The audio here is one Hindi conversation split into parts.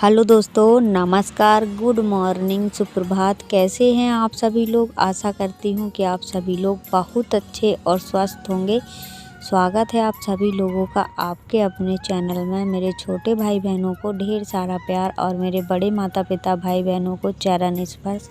हेलो दोस्तों, नमस्कार, गुड मॉर्निंग, सुप्रभात। कैसे हैं आप सभी लोग। आशा करती हूँ कि आप सभी लोग बहुत अच्छे और स्वस्थ होंगे। स्वागत है आप सभी लोगों का आपके अपने चैनल में। मेरे छोटे भाई बहनों को ढेर सारा प्यार और मेरे बड़े माता पिता भाई बहनों को चरण स्पर्श।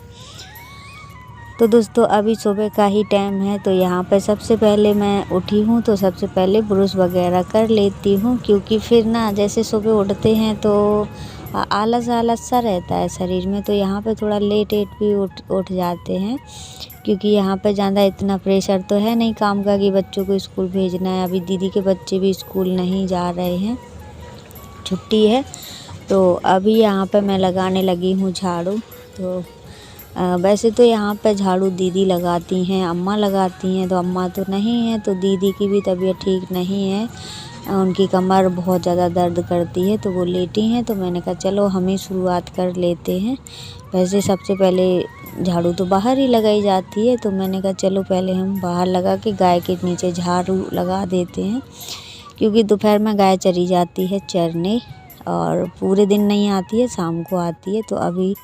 तो दोस्तों अभी सुबह का ही टाइम है, तो यहाँ पे सबसे पहले मैं उठी हूँ तो सबसे पहले ब्रश वगैरह कर लेती हूँ, क्योंकि फिर ना जैसे सुबह उठते हैं तो आलस आलस सा रहता है शरीर में। तो यहाँ पे थोड़ा लेट भी उठ जाते हैं, क्योंकि यहाँ पे ज़्यादा इतना प्रेशर तो है नहीं काम का कि बच्चों को स्कूल भेजना है। अभी दीदी के बच्चे भी स्कूल नहीं जा रहे हैं, छुट्टी है। तो अभी यहाँ पे मैं लगाने लगी हूँ झाड़ू। तो वैसे तो यहाँ पे झाड़ू दीदी लगाती हैं, अम्मा लगाती हैं। तो अम्मा तो नहीं है, तो दीदी की भी तबीयत ठीक नहीं है, उनकी कमर बहुत ज़्यादा दर्द करती है, तो वो लेटी हैं। तो मैंने कहा चलो हम ही शुरुआत कर लेते हैं। वैसे सबसे पहले झाड़ू तो बाहर ही लगाई जाती है, तो मैंने कहा चलो पहले हम बाहर लगा के गाय के नीचे झाड़ू लगा देते हैं, क्योंकि दोपहर में गाय चरी जाती है चरने और पूरे दिन नहीं आती है, शाम को आती है। तो अभी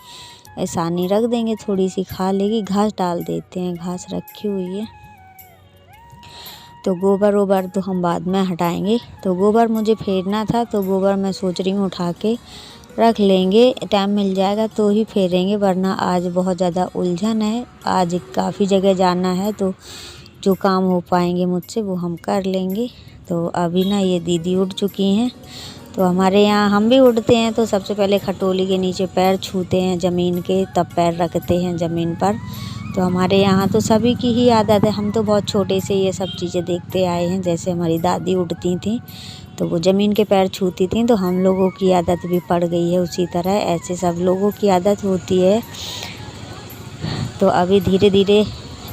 सानी रख देंगे, थोड़ी सी खा लेगी। घास डाल देते हैं, घास रखी हुई है। तो गोबर वोबर तो हम बाद में हटाएंगे। तो गोबर मुझे फेरना था, तो गोबर मैं सोच रही हूँ उठा के रख लेंगे, टाइम मिल जाएगा तो ही फेरेंगे, वरना आज बहुत ज़्यादा उलझन है। आज काफ़ी जगह जाना है, तो जो काम हो पाएंगे मुझसे वो हम कर लेंगे। तो अभी ना ये दीदी उठ चुकी हैं। तो हमारे यहाँ हम भी उठते हैं तो सबसे पहले खटोली के नीचे पैर छूते हैं ज़मीन के, तब पैर रखते हैं ज़मीन पर। तो हमारे यहाँ तो सभी की ही आदत है, हम तो बहुत छोटे से ये सब चीज़ें देखते आए हैं। जैसे हमारी दादी उठती थी तो वो ज़मीन के पैर छूती थी, तो हम लोगों की आदत भी पड़ गई है उसी तरह। ऐसे सब लोगों की आदत होती है। तो अभी धीरे धीरे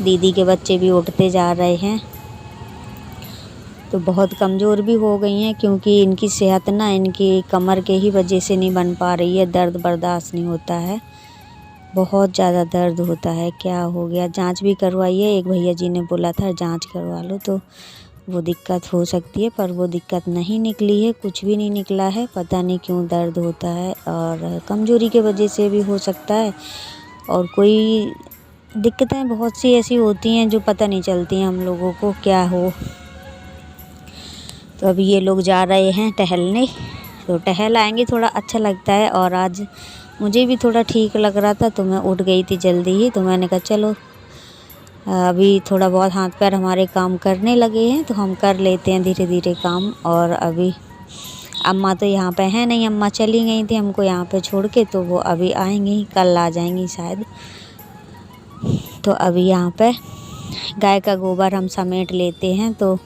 दीदी के बच्चे भी उठते जा रहे हैं। तो बहुत कमज़ोर भी हो गई हैं, क्योंकि इनकी सेहत ना इनकी कमर के ही वजह से नहीं बन पा रही है। दर्द बर्दाश्त नहीं होता है, बहुत ज़्यादा दर्द होता है। क्या हो गया, जांच भी करवाइए। एक भैया जी ने बोला था जांच करवा लो, तो वो दिक्कत हो सकती है, पर वो दिक्कत नहीं निकली है, कुछ भी नहीं निकला है। पता नहीं क्यों दर्द होता है, और कमज़ोरी के वजह से भी हो सकता है, और कोई दिक्कतें बहुत सी ऐसी होती हैं जो पता नहीं चलती हैं हम लोगों को क्या हो। तो अभी ये लोग जा रहे हैं टहलने, तो टहल आएंगे, थोड़ा अच्छा लगता है। और आज मुझे भी थोड़ा ठीक लग रहा था, तो मैं उठ गई थी जल्दी ही। तो मैंने कहा चलो अभी थोड़ा बहुत हाथ पैर हमारे काम करने लगे हैं, तो हम कर लेते हैं धीरे धीरे काम। और अभी अम्मा तो यहाँ पे है नहीं, अम्मा चली गई थी हमको यहाँ पे छोड़ के, तो वो अभी आएंगी, कल आ जाएंगी शायद। तो अभी यहाँ पे गाय का गोबर हम समेट लेते हैं। तो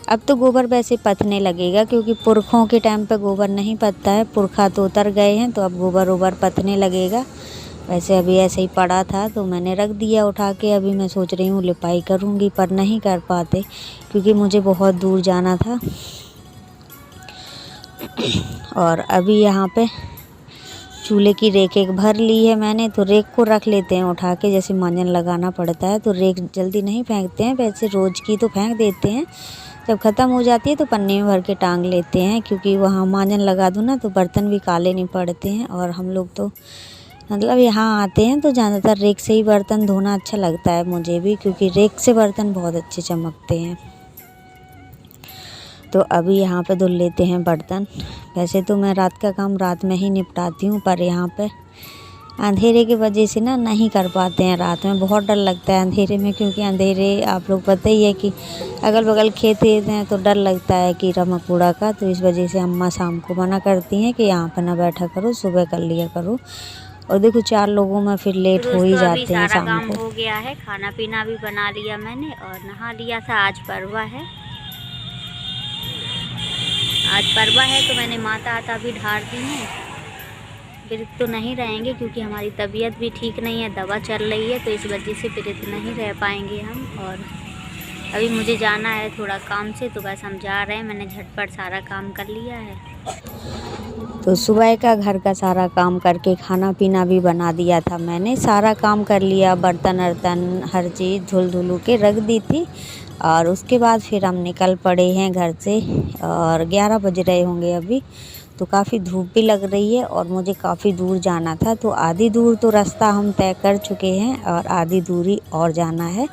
अब तो गोबर वैसे पथने लगेगा, क्योंकि पुरखों के टाइम पे गोबर नहीं पथता है, पुरखा तो उतर गए हैं, तो अब गोबर वोबर पथने लगेगा। वैसे अभी ऐसे ही पड़ा था तो मैंने रख दिया उठा के। अभी मैं सोच रही हूँ लिपाई करूँगी, पर नहीं कर पाते क्योंकि मुझे बहुत दूर जाना था। और अभी यहाँ पे चूल्हे की रेक एक भर ली है मैंने, तो रेक को रख लेते हैं उठा के। जैसे मांजन लगाना पड़ता है तो रेक जल्दी नहीं फेंकते हैं, वैसे रोज़ की तो फेंक देते हैं, जब ख़त्म हो जाती है तो पन्नी में भर के टांग लेते हैं, क्योंकि वहाँ मांजन लगा दूँ ना तो बर्तन भी काले नहीं पड़ते हैं। और हम लोग तो मतलब यहाँ आते हैं तो ज़्यादातर रेक से ही बर्तन धोना अच्छा लगता है मुझे भी, क्योंकि रेक से बर्तन बहुत अच्छे चमकते हैं। तो अभी यहाँ पे धुल लेते हैं बर्तन। वैसे तो मैं रात का काम रात में ही निपटाती हूँ, पर यहाँ पे अंधेरे की वजह से ना नहीं कर पाते हैं रात में। बहुत डर लगता है अंधेरे में, क्योंकि अंधेरे आप लोग पता ही है कि अगल बगल खेत हैं, तो डर लगता है कीड़ा मकोड़ा का। तो इस वजह से अम्मा शाम को मना करती हैं कि यहाँ पर ना बैठा करो, सुबह कर लिया करो। और देखो 4 लोगों में फिर लेट हो ही जाते हैं शाम काम को। हो गया है, खाना पीना भी बना लिया मैंने और नहा लिया था। आज परवा है, तो मैंने माता आता भी ढार दी है। विरत तो नहीं रहेंगे, क्योंकि हमारी तबीयत भी ठीक नहीं है, दवा चल रही है, तो इस वजह से विरत नहीं रह पाएंगे हम। और अभी मुझे जाना है थोड़ा काम से, तो बस हम जा रहे हैं। मैंने झटपट सारा काम कर लिया है। तो सुबह का घर का सारा काम करके खाना पीना भी बना दिया था मैंने, सारा काम कर लिया, बर्तन अर्तन हर चीज़ धुल धुलू के रख दी थी। और उसके बाद फिर हम निकल पड़े हैं घर से, और 11 बज रहे होंगे अभी। तो काफ़ी धूप भी लग रही है और मुझे काफ़ी दूर जाना था। तो आधी दूर तो रास्ता हम तय कर चुके हैं और आधी दूरी और जाना है।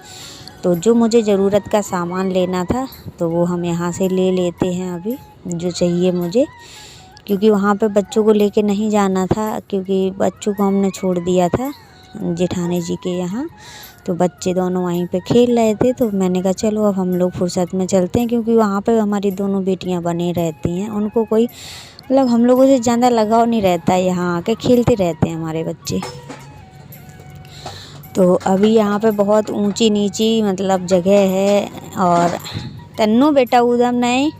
तो जो मुझे ज़रूरत का सामान लेना था तो वो हम यहाँ से ले लेते हैं अभी, जो चाहिए मुझे, क्योंकि वहाँ पे बच्चों को लेके नहीं जाना था, क्योंकि बच्चों को हमने छोड़ दिया था जेठानी जी के यहाँ। तो बच्चे दोनों वहीं पे खेल रहे थे, तो मैंने कहा चलो अब हम लोग फुर्सत में चलते हैं, क्योंकि वहाँ पे हमारी दोनों बेटियाँ बनी रहती हैं। उनको कोई मतलब हम लोगों से ज़्यादा लगाव नहीं रहता है, यहाँ आके खेलते रहते हैं हमारे बच्चे। तो अभी यहाँ पे बहुत ऊंची नीची मतलब जगह है और तन्नू बेटा उधम नहीं,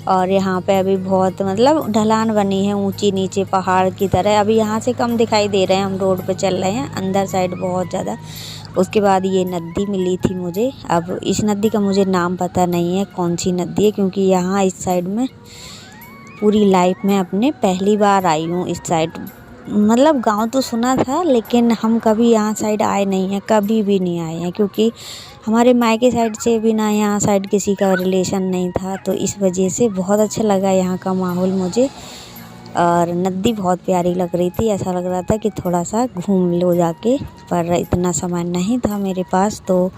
और यहाँ पे अभी बहुत मतलब ढलान बनी है ऊंची नीचे पहाड़ की तरह। अभी यहाँ से कम दिखाई दे रहे हैं, हम रोड पे चल रहे हैं, अंदर साइड बहुत ज़्यादा। उसके बाद ये नदी मिली थी मुझे। अब इस नदी का मुझे नाम पता नहीं है कौन सी नदी है, क्योंकि यहाँ इस साइड में पूरी लाइफ में अपने पहली बार आई हूँ इस साइड। मतलब गांव तो सुना था लेकिन हम कभी यहाँ साइड आए नहीं हैं, कभी भी नहीं आए हैं, क्योंकि हमारे मायके साइड से भी ना यहाँ साइड किसी का रिलेशन नहीं था। तो इस वजह से बहुत अच्छा लगा यहाँ का माहौल मुझे, और नदी बहुत प्यारी लग रही थी। ऐसा लग रहा था कि थोड़ा सा घूम लो जाके, पर इतना समय नहीं था मेरे पास, तो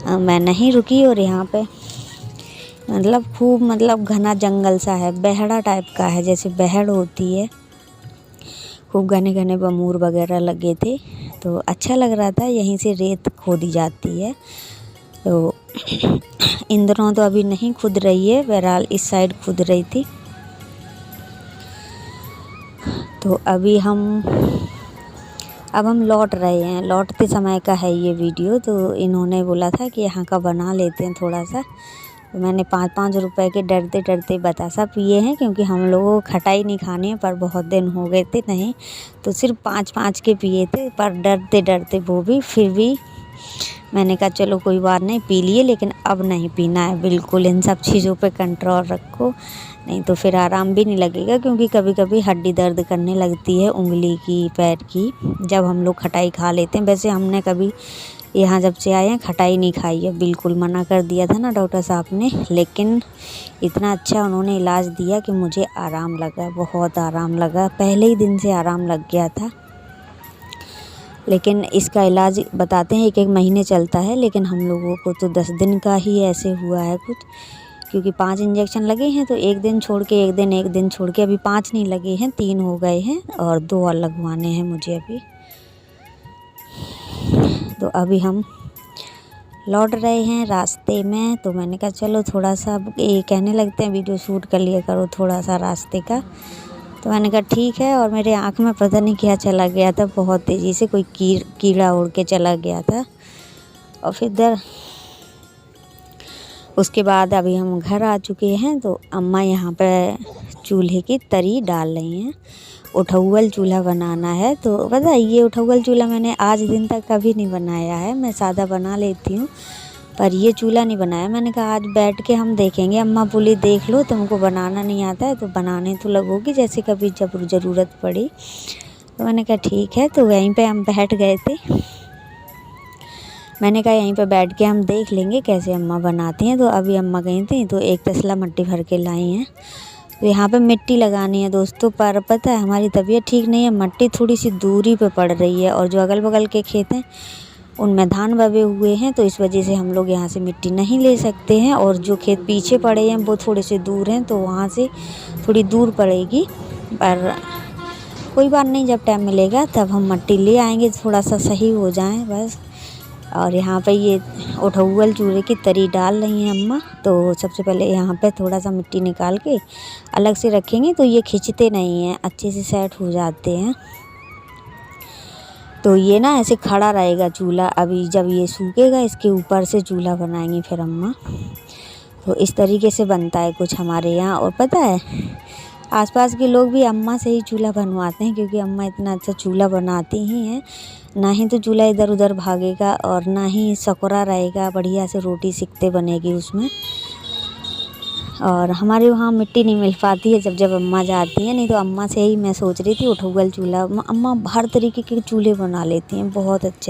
मैं नहीं रुकी। और यहाँ पे मतलब खूब मतलब घना जंगल सा है, बहड़ा टाइप का है, जैसे बहड़ होती है। खूब घने घने बमूर वगैरह लगे थे, तो अच्छा लग रहा था। यहीं से रेत खोदी जाती है, तो इन दिनों तो अभी नहीं खुद रही है, बहरहाल इस साइड खुद रही थी। तो अभी अब हम लौट रहे हैं, लौटते समय का है ये वीडियो। तो इन्होंने बोला था कि यहाँ का बना लेते हैं थोड़ा सा, तो मैंने 5-5 रुपए के डरते डरते बतासा पिए हैं, क्योंकि हम लोगों को खटाई नहीं खानी है, पर बहुत दिन हो गए थे नहीं, तो सिर्फ 5-5 के पिए थे, पर डरते डरते वो भी। फिर भी मैंने कहा चलो कोई बात नहीं, पी लिए, लेकिन अब नहीं पीना है बिल्कुल। इन सब चीज़ों पे कंट्रोल रखो, नहीं तो फिर आराम भी नहीं लगेगा, क्योंकि कभी कभी हड्डी दर्द करने लगती है उंगली की, पैर की, जब हम लोग खटाई खा लेते हैं। वैसे हमने कभी यहाँ जब से आए हैं खटाई नहीं खाई है, बिल्कुल मना कर दिया था ना डॉक्टर साहब ने, लेकिन इतना अच्छा उन्होंने इलाज दिया कि मुझे आराम लगा, बहुत आराम लगा, पहले ही दिन से आराम लग गया था। लेकिन इसका इलाज बताते हैं 1-1 महीने चलता है, लेकिन हम लोगों को तो 10 दिन का ही ऐसे हुआ है कुछ, क्योंकि 5 इंजेक्शन लगे हैं, तो 1 दिन छोड़ के 1 दिन छोड़ के, अभी 5 नहीं लगे हैं, 3 हो गए हैं और 2 और लगवाने हैं मुझे अभी। तो अभी हम लौट रहे हैं रास्ते में, तो मैंने कहा चलो थोड़ा सा, ये कहने लगते हैं वीडियो शूट कर लिया करो थोड़ा सा रास्ते का, तो मैंने कहा ठीक है। और मेरे आँख में पता नहीं क्या चला गया था, बहुत तेज़ी से कोई कीड़ा उड़ के चला गया था। और फिर उसके बाद अभी हम घर आ चुके हैं, तो अम्मा यहाँ पर चूल्हे की तरी डाल रही हैं। उठौल चूल्हा बनाना है, तो पता है ये उठौल चूल्हा मैंने आज दिन तक कभी नहीं बनाया है, मैं सादा बना लेती हूँ, पर ये चूल्हा नहीं बनाया। मैंने कहा आज बैठ के हम देखेंगे। अम्मा बोली देख लो, तुमको बनाना नहीं आता है तो बनाने तो लगोगी जैसे कभी जब ज़रूरत पड़ी। तो मैंने कहा ठीक है, तो वहीं पे हम बैठ गए थे। मैंने कहा यहीं पे बैठ के हम देख लेंगे कैसे अम्मा बनाती हैं। तो अभी अम्मा गई थी, तो 1 तसला मिट्टी भर के लाई हैं। तो यहाँ पे मिट्टी लगानी है दोस्तों, पर पता है हमारी तबीयत ठीक नहीं है, मिट्टी थोड़ी सी दूरी पे पड़ रही है, और जो अगल बगल के खेत हैं उनमें धान बवे हुए हैं, तो इस वजह से हम लोग यहाँ से मिट्टी नहीं ले सकते हैं। और जो खेत पीछे पड़े हैं वो थोड़े से दूर हैं, तो वहाँ से थोड़ी दूर पड़ेगी, पर कोई बात नहीं, जब टाइम मिलेगा तब हम मिट्टी ले आएंगे, थोड़ा सा सही हो जाए बस। और यहाँ पे ये उठौल चूल्हे की तरी डाल रही हैं अम्मा। तो सबसे पहले यहाँ पे थोड़ा सा मिट्टी निकाल के अलग से रखेंगे, तो ये खिंचते नहीं हैं, अच्छे से सेट हो जाते हैं। तो ये ना ऐसे खड़ा रहेगा चूल्हा, अभी जब ये सूखेगा इसके ऊपर से चूल्हा बनाएंगे फिर अम्मा। तो इस तरीके से बनता है कुछ हमारे यहाँ। और पता है आसपास के लोग भी अम्मा से ही चूल्हा बनवाते हैं, क्योंकि अम्मा इतना अच्छा चूल्हा बनाती ही हैं। ना ही तो चूल्हा इधर उधर भागेगा, और ना ही सकरा रहेगा, बढ़िया से रोटी सिकते बनेगी उसमें। और हमारे वहाँ मिट्टी नहीं मिल पाती है जब अम्मा जाती हैं, नहीं तो अम्मा से ही मैं सोच रही थी उठौल चूल्हा। अम्मा हर तरीके के चूल्हे बना लेती हैं, बहुत अच्छे।